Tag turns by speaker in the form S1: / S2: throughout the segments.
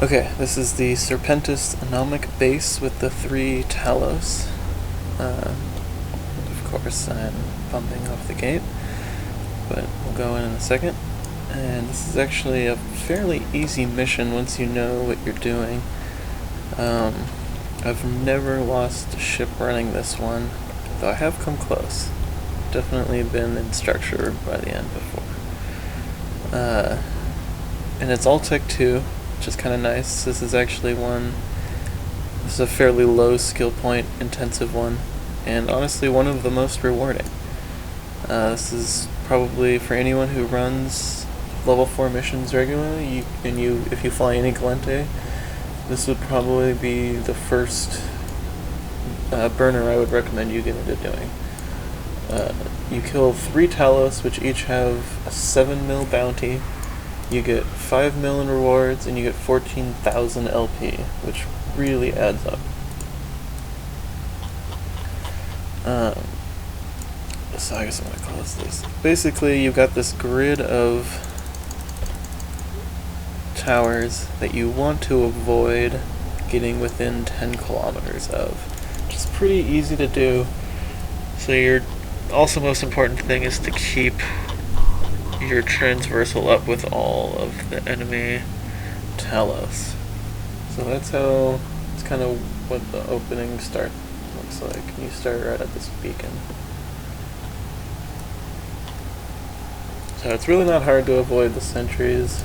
S1: Okay, this is the Serpentis anomic base with the 3 Talos. Of course, I'm bumping off the gate, but we'll go in a second. And this is actually a fairly easy mission once you know what you're doing. I've never lost a ship running this one, though I have come close. Definitely been in structure by the end before. And it's all Tech 2, which is kind of nice. This is actually this is a fairly low skill point intensive one, and honestly one of the most rewarding. This is probably for anyone who runs level 4 missions regularly, if you fly any Galente, this would probably be the first burner I would recommend you get into doing. You kill 3 Talos, which each have a 7 mil bounty. You get 5 mil in rewards, and you get 14,000 LP, which really adds up. So I guess I'm going to close this. Basically, you've got this grid of towers that you want to avoid getting within 10 kilometers of, which is pretty easy to do. So your also most important thing is to keep your transversal up with all of the enemy Talos. So that's kind of what the opening start looks like. You start right at this beacon. So it's really not hard to avoid the sentries.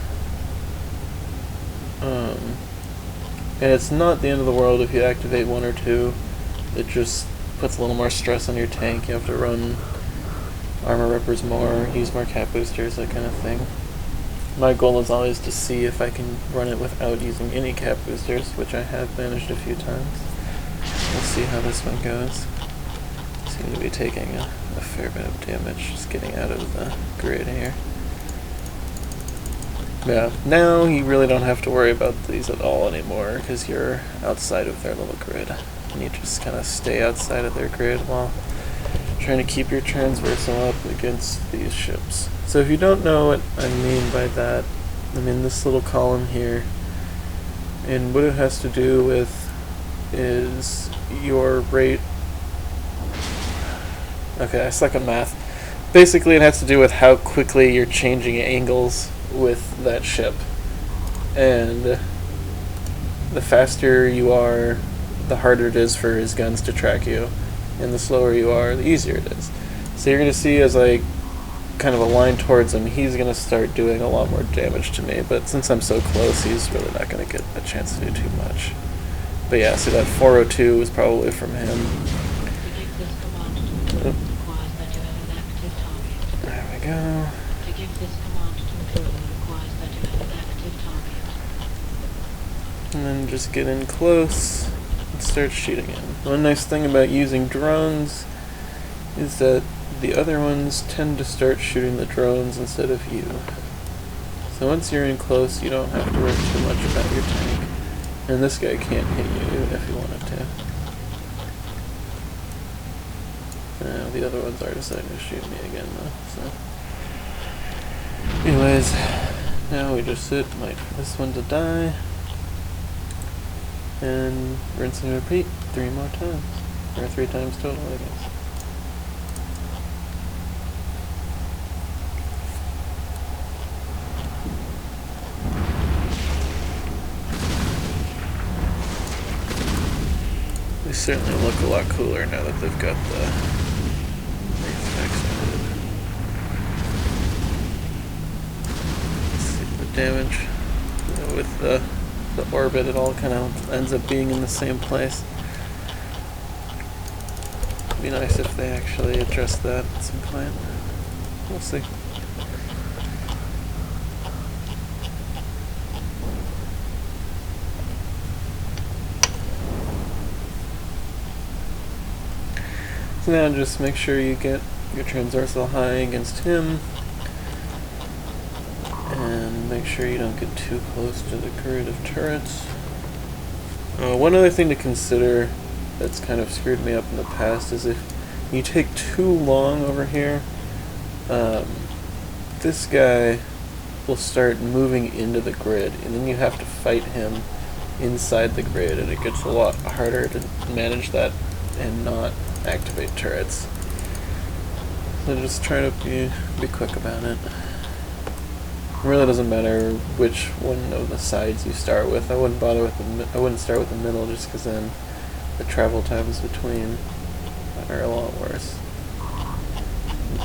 S1: And it's not the end of the world if you activate 1 or 2. It just puts a little more stress on your tank. You have to run armor rippers more, use more cap boosters, that kind of thing. My goal is always to see if I can run it without using any cap boosters, which I have managed a few times. We'll see how this one goes. Seem to be taking a fair bit of damage just getting out of the grid here. Yeah, now you really don't have to worry about these at all anymore because you're outside of their little grid. And you just kind of stay outside of their grid while trying to keep your transversal up against these ships. So if you don't know what I mean by that, I mean this little column here, and what it has to do with is your rate. Okay, I suck at math. Basically it has to do with how quickly you're changing angles with that ship. And the faster you are, the harder it is for his guns to track you. And the slower you are, the easier it is. So you're going to see as I kind of align towards him, he's going to start doing a lot more damage to me. But since I'm so close, he's really not going to get a chance to do too much. But yeah, see that 402 was probably from him. Oh. There we go. And then just get in close and start shooting him. One nice thing about using drones is that the other ones tend to start shooting the drones instead of you. So once you're in close, you don't have to worry too much about your tank. And this guy can't hit you even if he wanted to. The other ones are deciding to shoot me again though. So, anyways, now we just sit and wait for this one to die. And rinse and repeat 3 more times. Or 3 times total, I guess. They certainly look a lot cooler now that they've got the effects added. Let's see the damage with the orbit. It all kind of ends up being in the same place. It'd be nice if they actually address that at some point. We'll see. So now just make sure you get your transversal high against him. And make sure you don't get too close to the grid of turrets. One other thing to consider that's kind of screwed me up in the past is if you take too long over here, this guy will start moving into the grid, and then you have to fight him inside the grid, and it gets a lot harder to manage that and not activate turrets. So just try to be quick about it. It really doesn't matter which one of the sides you start with. I wouldn't bother with I wouldn't start with the middle, just because then the travel times between are a lot worse.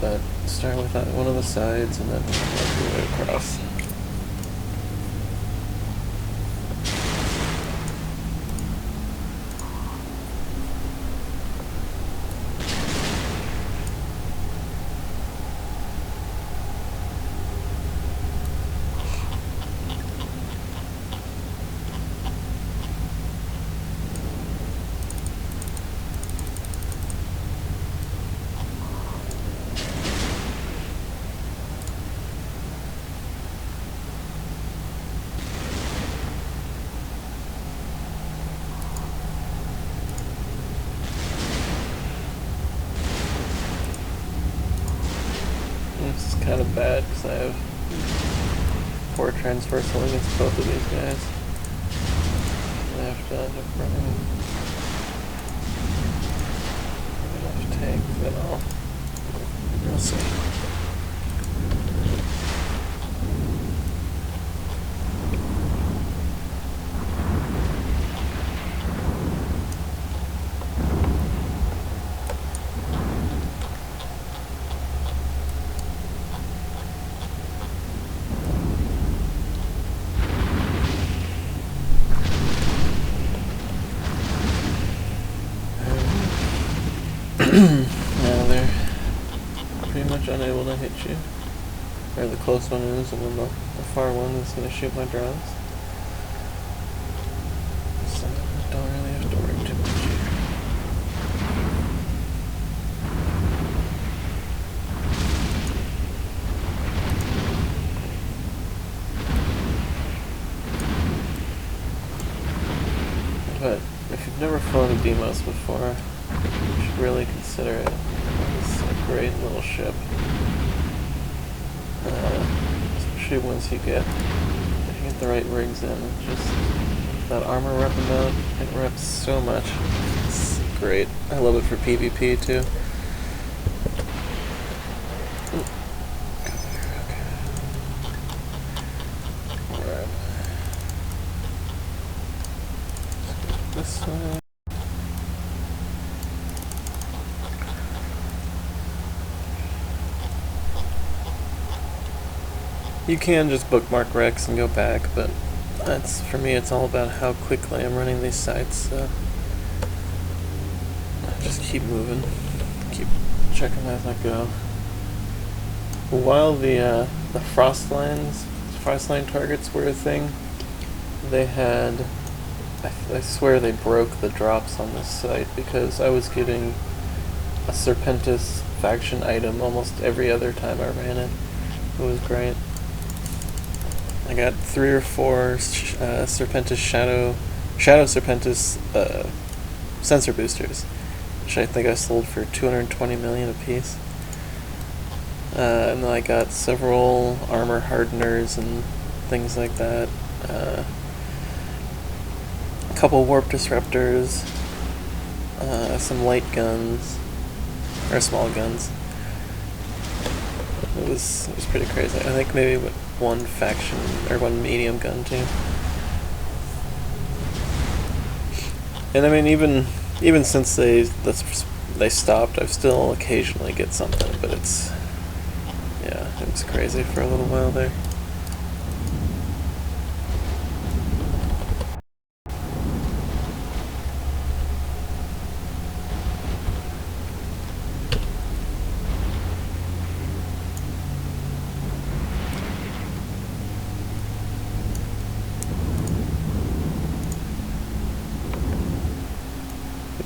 S1: But start with one of the sides and then work your way across. This is kind of bad because I have poor transversal against both of these guys. I have to end up running enough tanks at all. We'll see. Now they're pretty much unable to hit you. Or the close one is, and then the far one is going to shoot my drones. So I don't really have to worry too much here. But if you've never flown a Deimos before, you should really consider it. It's a great little ship. Especially once you get the right rigs in. Just that armor rep amount, it reps so much. It's great. I love it for PvP too. Alright. This way. You can just bookmark wrecks and go back, but for me it's all about how quickly I'm running these sites, so I just keep moving, keep checking as I go. While the frost line targets were a thing, they had, I swear they broke the drops on this site, because I was getting a Serpentis faction item almost every other time I ran it. It was great. I got 3 or 4 Serpentis Shadow Serpentis sensor boosters, which I think I sold for 220 million a piece. And then I got several armor hardeners and things like that. A couple warp disruptors, some light guns, or small guns. It was pretty crazy. I think maybe one faction or one medium gun too. And I mean, even since they stopped, I've still occasionally get something, but it was crazy for a little while there.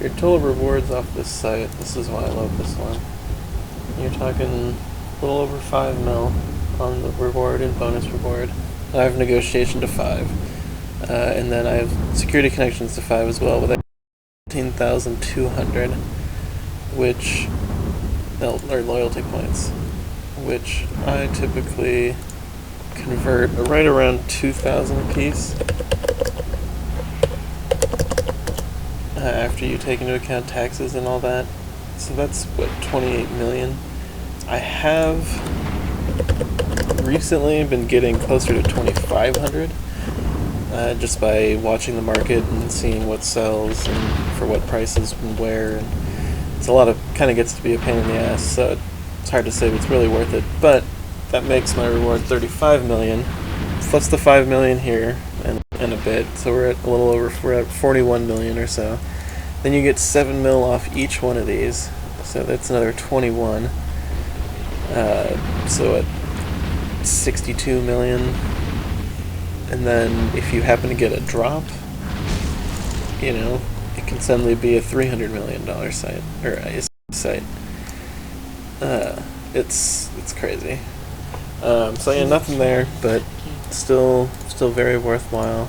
S1: Your total rewards off this site, this is why I love this one. You're talking a little over 5 mil on the reward and bonus reward. I have negotiation to 5. And then I have security connections to 5 as well, with 18,200, which, or loyalty points, which I typically convert right around 2,000 a piece. After you take into account taxes and all that. So that's, what, 28 million? I have recently been getting closer to 2,500 just by watching the market and seeing what sells and for what prices and where. And it's a lot of, kind of gets to be a pain in the ass, so it's hard to say if it's really worth it. But that makes my reward 35 million, plus the 5 million here and a bit, so we're at a little over, we're at 41 million or so. Then you get 7 mil off each one of these, so that's another 21. So at 62 million. And then if you happen to get a drop, you know, it can suddenly be a $300 million site, or a site. It's crazy. So yeah, nothing there, but still very worthwhile.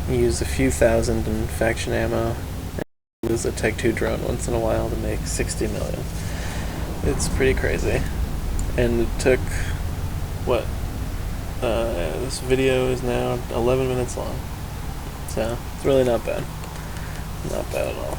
S1: You use a few thousand in faction ammo, and lose a Tech 2 drone once in a while to make 60 million. It's pretty crazy. And it took, what? This video is now 11 minutes long. So, it's really not bad. Not bad at all.